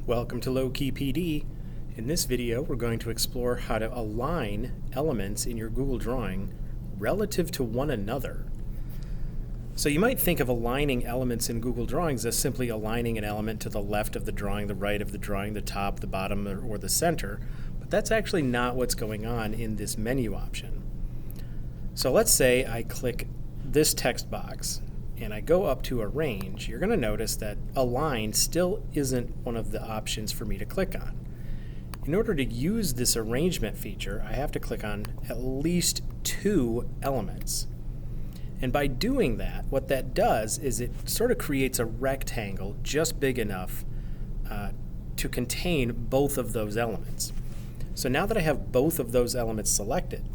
Welcome to Low-Key PD. In this video, we're going to explore how to align elements in your Google Drawing relative to one another. So you might think of aligning elements in Google Drawings as simply aligning an element to the left of the drawing, the right of the drawing, the top, the bottom, or the center, but that's actually not what's going on in this menu option. So let's say I click this text box and I go up to Arrange. You're going to notice that Align still isn't one of the options for me to click on. In order to use this arrangement feature, I have to click on at least two elements. And by doing that, what that does is it sort of creates a rectangle just big enough to contain both of those elements. So now that I have both of those elements selected,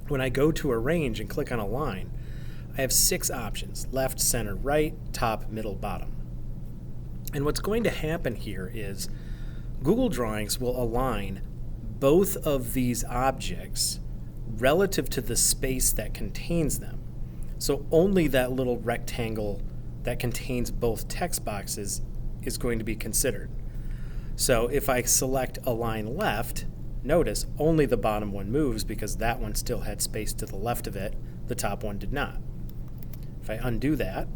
when I go to Arrange and click on Align, I have 6 options: left, center, right, top, middle, bottom. And what's going to happen here is Google Drawings will align both of these objects relative to the space that contains them. So only that little rectangle that contains both text boxes is going to be considered. So if I select Align Left, notice only the bottom one moves because that one still had space to the left of it, the top one did not. If I undo that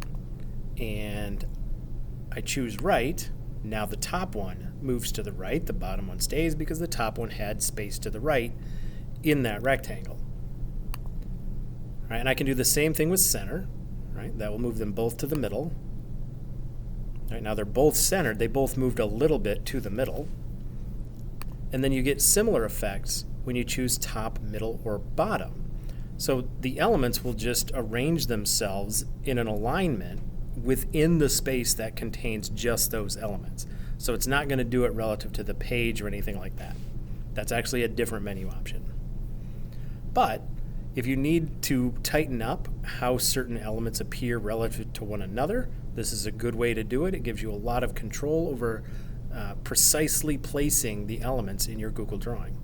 and I choose right, now the top one moves to the right, the bottom one stays because the top one had space to the right in that rectangle. All right, and I can do the same thing with center. Right, that will move them both to the middle. All right, now they're both centered, they both moved a little bit to the middle. And then you get similar effects when you choose top, middle, or bottom. So the elements will just arrange themselves in an alignment within the space that contains just those elements. So it's not going to do it relative to the page or anything like that. That's actually a different menu option. But if you need to tighten up how certain elements appear relative to one another, this is a good way to do it. It gives you a lot of control over precisely placing the elements in your Google Drawing.